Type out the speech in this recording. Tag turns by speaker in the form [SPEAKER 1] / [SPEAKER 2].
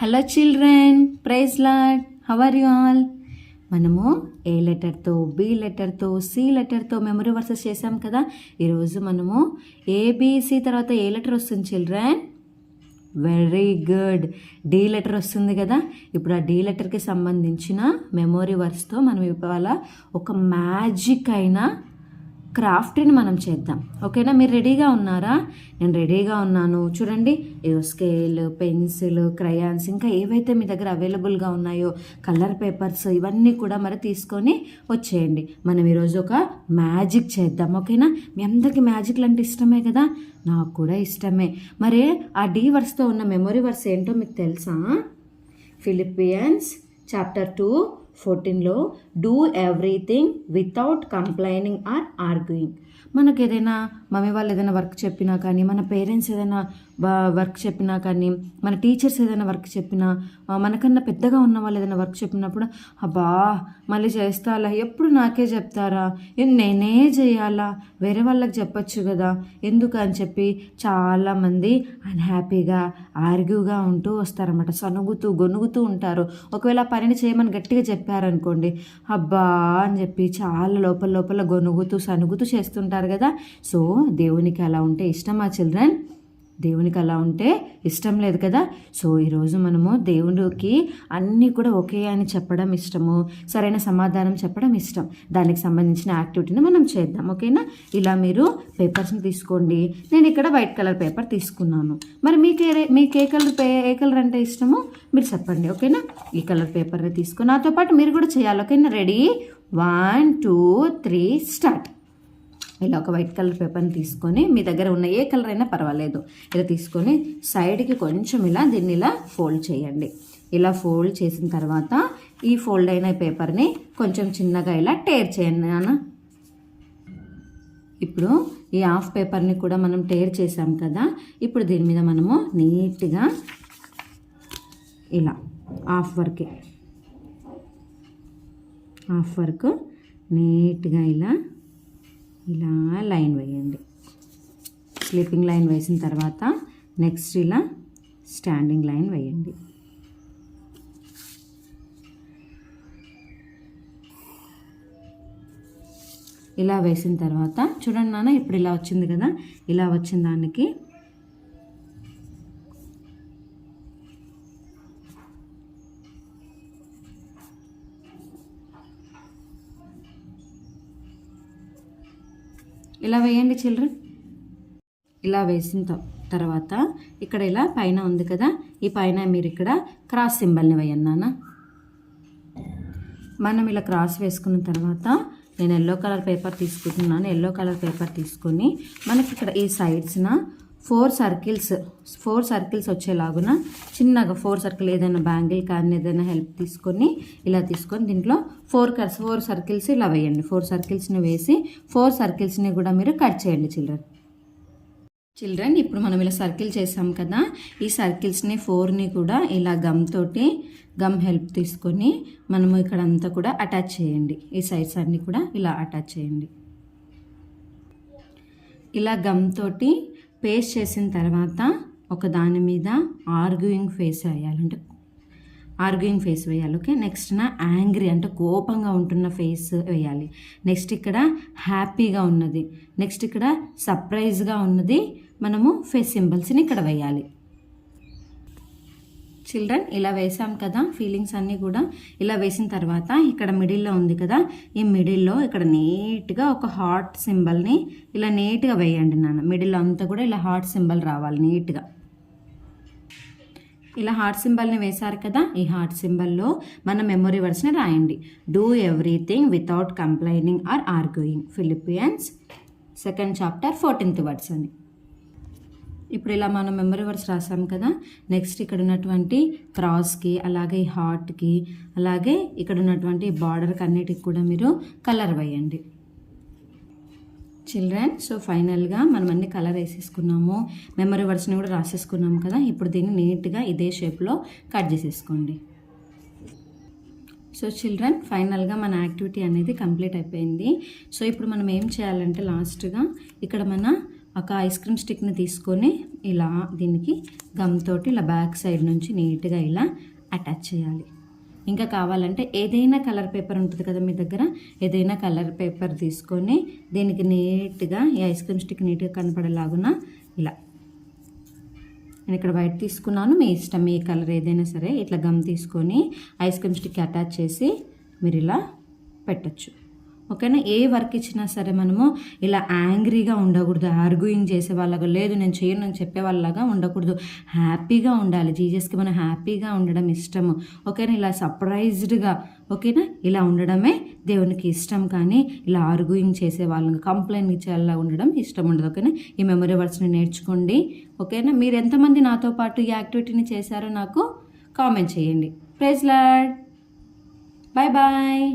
[SPEAKER 1] Hello children, praise lord. How are you all? మనము A లెటర్తో, B లెటర్తో, C లెటర్తో మెమరీ వర్సెస్ చేసాం కదా. ఈరోజు మనము ఏబిసి తర్వాత ఏ లెటర్ వస్తుంది children? Very good, D letter వస్తుంది కదా. ఇప్పుడు ఆ డి లెటర్కి సంబంధించిన మెమరీ వర్స్తో మనం ఇవాళ ఒక మ్యాజిక్ అయిన క్రాఫ్ట్ని మనం చేద్దాం. ఓకేనా? మీరు రెడీగా ఉన్నారా? నేను రెడీగా ఉన్నాను. చూడండి, స్కేల్, పెన్సిల్, క్రయాన్స్, ఇంకా ఏవైతే మీ దగ్గర అవైలబుల్గా ఉన్నాయో కలర్ పేపర్స్, ఇవన్నీ కూడా మరి తీసుకొని వచ్చేయండి. మనం ఈరోజు ఒక మ్యాజిక్ చేద్దాం. ఓకేనా? మీ అందరికీ మ్యాజిక్లు అంటే ఇష్టమే కదా, నాకు కూడా ఇష్టమే. మరి ఆ డి వర్స్తో ఉన్న మెమరీ వర్స్ ఏంటో మీకు తెలుసా? ఫిలిపియన్స్ చాప్టర్ 2:14లో do everything without complaining or arguing. మనకు ఏదైనా మమ్మీ వాళ్ళు ఏదైనా వర్క్ చెప్పినా కానీ, మన పేరెంట్స్ ఏదైనా వర్క్ చెప్పినా కానీ, మన టీచర్స్ ఏదైనా వర్క్ చెప్పినా, మనకన్నా పెద్దగా ఉన్న వాళ్ళు ఏదైనా వర్క్ చెప్పినప్పుడు అబ్బా మళ్ళీ చేస్తాలా, ఎప్పుడు నాకే చెప్తారా, నేనే చేయాలా, వేరే వాళ్ళకి చెప్పచ్చు కదా, ఎందుకు అని చెప్పి చాలామంది అన్హ్యాపీగా ఆర్గ్యూగా ఉంటూ వస్తారన్నమాట. సనుగుతూ గొనుగుతూ ఉంటారు. ఒకవేళ పనిని చేయమని గట్టిగా చెప్పారనుకోండి, అబ్బా అని చెప్పి చాలా లోపల లోపల గొనుగుతూ సనుగుతూ చేస్తుంటారు కదా. సో దేవునికి అలా ఉంటే ఇష్టమా చిల్డ్రన్? దేవునికి అలా ఉంటే ఇష్టం లేదు కదా. సో ఈరోజు మనము దేవుడికి అన్నీ కూడా ఒకే అని చెప్పడం ఇష్టము, సరైన సమాధానం చెప్పడం ఇష్టం. దానికి సంబంధించిన యాక్టివిటీని మనం చేద్దాం. ఓకేనా? ఇలా మీరు పేపర్స్ని తీసుకోండి. నేను ఇక్కడ వైట్ కలర్ పేపర్ తీసుకున్నాను. మరి మీకు ఏ కలర్ అంటే ఇష్టమో మీరు చెప్పండి. ఓకేనా? ఈ కలర్ పేపర్ని తీసుకొని నాతో పాటు మీరు కూడా చేయాలి. ఓకేనా? రెడీ? 1 2 3 స్టార్ట్. ఇలా ఒక వైట్ కలర్ పేపర్ని తీసుకొని, మీ దగ్గర ఉన్న ఏ కలర్ అయినా పర్వాలేదు, ఇలా తీసుకొని సైడ్కి కొంచెం ఇలా దీన్ని ఇలా ఫోల్డ్ చేయండి. ఇలా ఫోల్డ్ చేసిన తర్వాత ఈ ఫోల్డ్ అయిన పేపర్ని కొంచెం చిన్నగా ఇలా టేర్ చేయండి నాన్న. ఇప్పుడు ఈ హాఫ్ పేపర్ని కూడా మనం టేర్ చేసాం కదా. ఇప్పుడు దీని మీద మనము నీట్గా ఇలా హాఫ్ వర్క్ నీట్గా ఇలా లైన్ వేయండి. స్లీపింగ్ లైన్ వేసిన తర్వాత నెక్స్ట్ ఇలా స్టాండింగ్ లైన్ వేయండి. ఇలా వేసిన తర్వాత చూడండి నాన్న, ఇప్పుడు ఇలా వచ్చింది కదా. ఇలా వచ్చిన దానికి ఇలా వేయండి చిల్డ్రన్. ఇలా వేసిన తర్వాత ఇక్కడ ఇలా పైన ఉంది కదా, ఈ పైన మీరు ఇక్కడ క్రాస్ సింబల్ని వేయండి నాన్న. మనం ఇలా క్రాస్ వేసుకున్న తర్వాత నేను ఎల్లో కలర్ పేపర్ తీసుకుంటున్నాను. ఎల్లో కలర్ పేపర్ తీసుకొని మనకి ఇక్కడ ఈ సైడ్స్న 4 సర్కిల్స్ వచ్చేలాగున చిన్నగా 4 సర్కిల్, ఏదైనా బ్యాంగిల్ కానీ ఏదైనా హెల్ప్ తీసుకొని ఇలా తీసుకొని దీంట్లో 4 సర్కిల్స్ ఇలా వేయండి. 4 సర్కిల్స్ని వేసి 4 సర్కిల్స్ని కూడా మీరు కట్ చేయండి చిల్డ్రన్. ఇప్పుడు మనం ఇలా సర్కిల్ చేసాం కదా, ఈ సర్కిల్స్ని 4ని కూడా ఇలా గమ్ హెల్ప్ తీసుకొని మనము ఇక్కడ అంతా కూడా అటాచ్ చేయండి. ఈ సైడ్స్ అన్నీ కూడా ఇలా అటాచ్ చేయండి. ఇలా గమ్ తోటి పేస్ట్ చేసిన తర్వాత ఒక దాని మీద ఆర్గ్యూయింగ్ ఫేస్ వేయాలి. ఓకే? నెక్స్ట్ యాంగ్రీ అంటే కోపంగా ఉంటున్న ఫేస్ వేయాలి. నెక్స్ట్ ఇక్కడ హ్యాపీగా ఉన్నది, నెక్స్ట్ ఇక్కడ సర్ప్రైజ్గా ఉన్నది, మనము ఫేస్ సింబల్స్ని ఇక్కడ వేయాలి. చిల్డ్రన్ ఇలా వేసాం కదా, ఫీలింగ్స్ అన్నీ కూడా ఇలా వేసిన తర్వాత ఇక్కడ మిడిల్లో ఉంది కదా, ఈ మిడిల్లో ఇక్కడ నీట్గా ఒక హార్ట్ సింబల్ని ఇలా నీట్గా వేయండి నాన్న. మిడిల్లో అంతా కూడా ఇలా హార్ట్ సింబల్ రావాలి నీట్గా. ఇలా హార్ట్ సింబల్ని వేశారు కదా, ఈ హార్ట్ సింబల్లో మన మెమరీ వర్డ్స్ని రాయండి. Do everything without complaining or arguing. Philippians 2nd chapter 14th words అని. ఇప్పుడు ఇలా మనం మెమరీ వర్డ్స్ రాసాం కదా. నెక్స్ట్ ఇక్కడ ఉన్నటువంటి క్రాస్కి, అలాగే ఈ హార్ట్కి, అలాగే ఇక్కడ ఉన్నటువంటి బార్డర్కి అన్నిటికి కూడా మీరు కలర్ వేయండి చిల్డ్రన్. సో ఫైనల్గా మనం అన్ని కలర్ వేసేసుకున్నాము, మెమరీ వర్డ్స్ని కూడా రాసేసుకున్నాము కదా. ఇప్పుడు దీన్ని నీట్గా ఇదే షేప్లో కట్ చేసేసుకోండి. సో చిల్డ్రన్, ఫైనల్గా మన యాక్టివిటీ అనేది కంప్లీట్ అయిపోయింది. సో ఇప్పుడు మనం ఏం చేయాలంటే లాస్ట్గా ఇక్కడ మన ఒక ఐస్ క్రీమ్ స్టిక్ని తీసుకొని ఇలా దీనికి గమ్ తోటి ఇలా బ్యాక్ సైడ్ నుంచి నీట్గా ఇలా అటాచ్ చేయాలి. ఇంకా కావాలంటే ఏదైనా కలర్ పేపర్ ఉంటుంది కదా మీ దగ్గర, ఏదైనా కలర్ పేపర్ తీసుకొని దీనికి నీట్గా ఈ ఐస్ క్రీమ్ స్టిక్ నీట్గా కనపడేలాగున ఇలా, నేను ఇక్కడ వైట్ తీసుకున్నాను, మీ ఇష్టం మీ కలర్ ఏదైనా సరే, ఇట్లా గమ్ తీసుకొని ఐస్ క్రీమ్ స్టిక్ అటాచ్ చేసి మీరు ఇలా పెట్టచ్చు. ఓకేనా. ఏ వర్క్ ఇచ్చినా సరే మనము ఇలా యాంగ్రీగా ఉండకూడదు, ఆర్గ్యూయింగ్ చేసే వాళ్ళగా, లేదు నేను చేయను అని చెప్పే వాళ్ళలాగా ఉండకూడదు. హ్యాపీగా ఉండాలి. జీసస్కి మనం హ్యాపీగా ఉండడం ఇష్టము. ఓకేనా. ఇలా సర్ప్రైజ్డ్గా, ఓకేనా, ఇలా ఉండడమే దేవునికి ఇష్టం. కానీ ఇలా ఆర్గ్యూయింగ్ చేసే వాళ్ళని, కంప్లైంట్ ఇచ్చేలా ఉండడం ఇష్టం ఉండదు. ఓకేనా. ఈ మెమరీ వర్డ్స్ని నేర్చుకోండి. ఓకేనా. మీరు ఎంతమంది నాతో పాటు ఈ యాక్టివిటీని చేశారో నాకు కామెంట్ చేయండి. Praise lord. Bye bye.